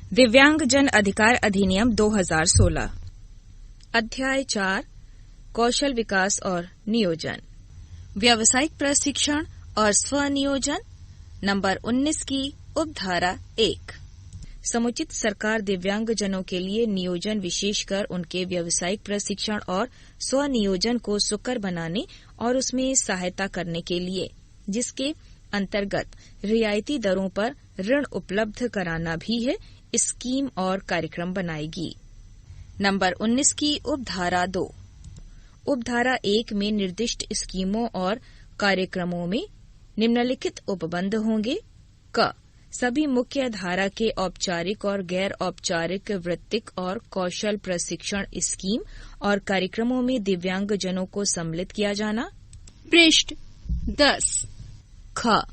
दिव्यांगजन अधिकार अधिनियम 2016 अध्याय 4 कौशल विकास और नियोजन, व्यावसायिक प्रशिक्षण और स्वनियोजन। नंबर 19 की उपधारा 1। समुचित सरकार दिव्यांगजनों के लिए नियोजन, विशेषकर उनके व्यावसायिक प्रशिक्षण और स्वनियोजन को सुकर बनाने और उसमें सहायता करने के लिए, जिसके अंतर्गत रियायती दरों पर ऋण उपलब्ध कराना भी है, स्कीम और कार्यक्रम बनाएगी। नंबर 19 की उपधारा 2। उपधारा 1 में निर्दिष्ट स्कीमों और कार्यक्रमों में निम्नलिखित उपबंध होंगे। क सभी मुख्य धारा के औपचारिक और गैर औपचारिक वृत्तिक और कौशल प्रशिक्षण स्कीम और कार्यक्रमों में दिव्यांगजनों को सम्मिलित किया जाना। पृष्ठ 10। ख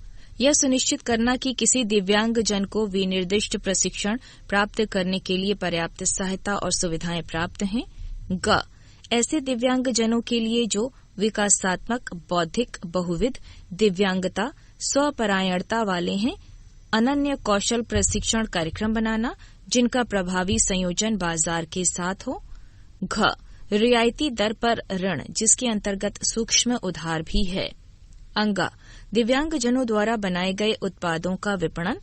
यह सुनिश्चित करना कि किसी दिव्यांगजन को विनिर्दिष्ट प्रशिक्षण प्राप्त करने के लिए पर्याप्त सहायता और सुविधाएं प्राप्त हैं। ग ऐसे दिव्यांगजनों के लिए जो विकासात्मक, बौद्धिक, बहुविध दिव्यांगता, स्वपरायणता वाले हैं, अनन्य कौशल प्रशिक्षण कार्यक्रम बनाना जिनका प्रभावी संयोजन बाजार के साथ हो। घ रियायती दर पर ऋण जिसके अंतर्गत सूक्ष्म उधार भी है। अंगा दिव्यांगजनों द्वारा बनाए गए उत्पादों का विपणन।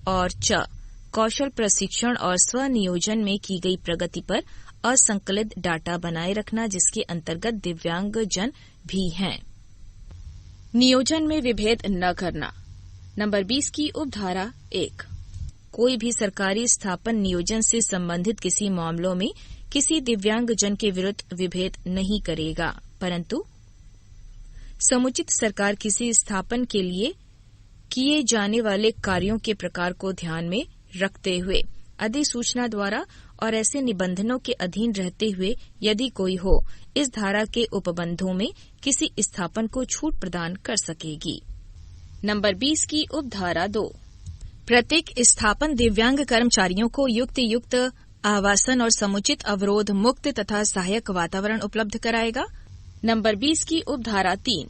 और च कौशल प्रशिक्षण और स्वनियोजन में की गई प्रगति पर असंकलित डाटा बनाए रखना जिसके अंतर्गत दिव्यांगजन भी हैं। नियोजन में विभेद न करना। नंबर 20 की उपधारा 1। कोई भी सरकारी स्थापन नियोजन से संबंधित किसी मामलों में किसी दिव्यांगजन के विरुद्ध विभेद नहीं करेगा, परंतु समुचित सरकार किसी स्थापन के लिए किए जाने वाले कार्यों के प्रकार को ध्यान में रखते हुए अधिसूचना द्वारा और ऐसे निबंधनों के अधीन रहते हुए यदि कोई हो, इस धारा के उपबंधों में किसी स्थापन को छूट प्रदान कर सकेगी। नंबर 20 की उपधारा 2। प्रत्येक स्थापन दिव्यांग कर्मचारियों को युक्त आवासन और समुचित अवरोध मुक्त तथा सहायक वातावरण उपलब्ध कराएगा। नंबर 20 की उपधारा 3।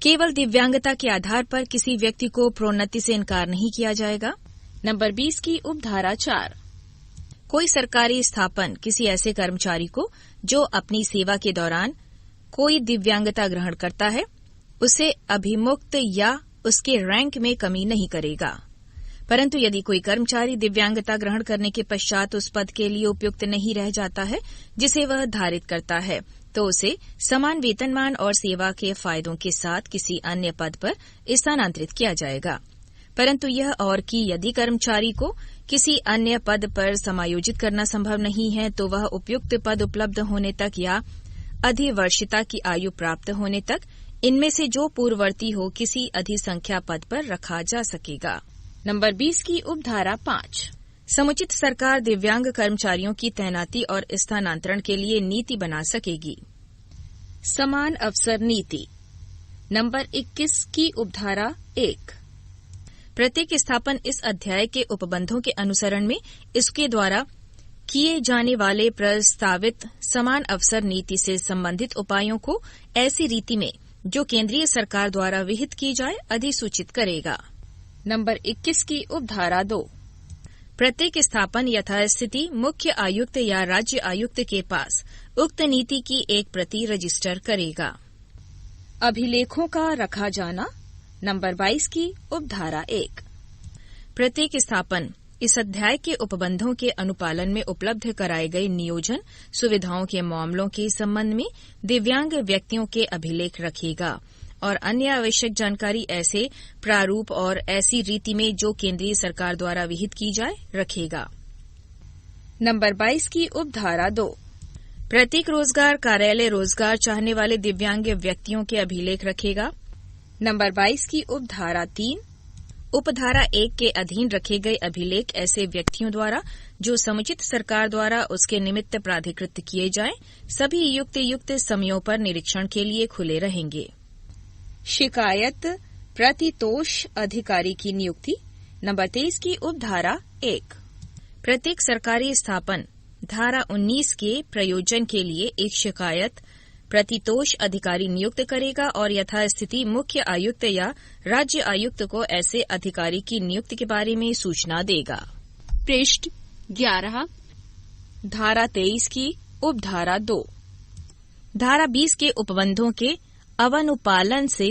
केवल दिव्यांगता के आधार पर किसी व्यक्ति को प्रोन्नति से इनकार नहीं किया जाएगा। नंबर 20 की उपधारा 4। कोई सरकारी स्थापन किसी ऐसे कर्मचारी को जो अपनी सेवा के दौरान कोई दिव्यांगता ग्रहण करता है, उसे अभिमुक्त या उसके रैंक में कमी नहीं करेगा, परंतु यदि कोई कर्मचारी दिव्यांगता ग्रहण करने के पश्चात उस पद के लिए उपयुक्त नहीं रह जाता है जिसे वह धारित करता है, तो उसे समान वेतनमान और सेवा के फायदों के साथ किसी अन्य पद पर स्थानांतरित किया जाएगा। परंतु यह और कि यदि कर्मचारी को किसी अन्य पद पर समायोजित करना संभव नहीं है, तो वह उपयुक्त पद उपलब्ध होने तक या अधिवर्षिता की आयु प्राप्त होने तक इनमें से जो पूर्ववर्ती हो किसी अधिसंख्या पद पर रखा जा सकेगा। नंबर 20 की उपधारा 5। समुचित सरकार दिव्यांग कर्मचारियों की तैनाती और स्थानांतरण के लिए नीति बना सकेगी। समान अवसर नीति। नंबर 21 की उपधारा 1। प्रत्येक स्थापन इस अध्याय के उपबंधों के अनुसरण में इसके द्वारा किए जाने वाले प्रस्तावित समान अवसर नीति से संबंधित उपायों को ऐसी रीति में जो केंद्रीय सरकार द्वारा विहित की जाए अधिसूचित करेगा। नंबर 21 की उपधारा 2। प्रत्येक स्थापन यथास्थिति मुख्य आयुक्त या राज्य आयुक्त के पास उक्त नीति की एक प्रति रजिस्टर करेगा। अभिलेखों का रखा जाना। नंबर 22 की उपधारा 1। प्रत्येक स्थापन इस अध्याय के उपबंधों के अनुपालन में उपलब्ध कराए गए नियोजन सुविधाओं के मामलों के संबंध में दिव्यांग व्यक्तियों के अभिलेख रखेगा और अन्य आवश्यक जानकारी ऐसे प्रारूप और ऐसी रीति में जो केंद्रीय सरकार द्वारा विहित की जाए रखेगा। नंबर 22 की उपधारा 2। प्रत्येक रोजगार कार्यालय रोजगार चाहने वाले दिव्यांग व्यक्तियों के अभिलेख रखेगा। नंबर 22 की उपधारा 3। उपधारा 1 के अधीन रखे गए अभिलेख ऐसे व्यक्तियों द्वारा जो समुचित सरकार द्वारा उसके निमित्त प्राधिकृत किए जाएं, सभी युक्त समयों पर निरीक्षण के लिए खुले रहेंगे। शिकायत प्रतितोष अधिकारी की नियुक्ति। नंबर 23 की उपधारा 1। प्रत्येक सरकारी स्थापन धारा 19 के प्रयोजन के लिए एक शिकायत प्रतितोष अधिकारी नियुक्त करेगा और यथास्थिति मुख्य आयुक्त या राज्य आयुक्त को ऐसे अधिकारी की नियुक्ति के बारे में सूचना देगा। पृष्ठ 11, धारा 23 की उपधारा 2। धारा 20 के उपबंधों के अवनुपालन से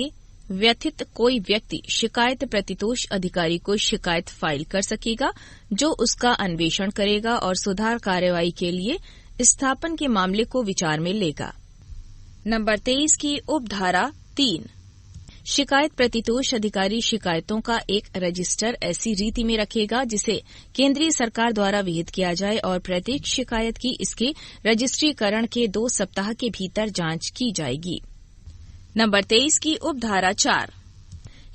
व्यथित कोई व्यक्ति शिकायत प्रतितोष अधिकारी को शिकायत फाइल कर सकेगा, जो उसका अन्वेषण करेगा और सुधार कार्रवाई के लिए स्थापन के मामले को विचार में लेगा। नंबर 23 की उपधारा 3। शिकायत प्रतितोष अधिकारी शिकायतों का एक रजिस्टर ऐसी रीति में रखेगा जिसे केंद्रीय सरकार द्वारा विहित किया जाए और प्रत्येक शिकायत की इसके रजिस्ट्रीकरण के 2 सप्ताह के भीतर जांच की जाएगी। नंबर 23 की उपधारा 4।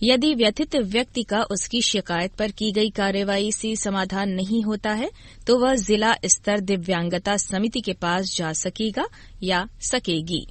यदि व्यथित व्यक्ति का उसकी शिकायत पर की गई कार्रवाई से समाधान नहीं होता है तो वह जिला स्तर दिव्यांगता समिति के पास जा सकेगा या सकेगी।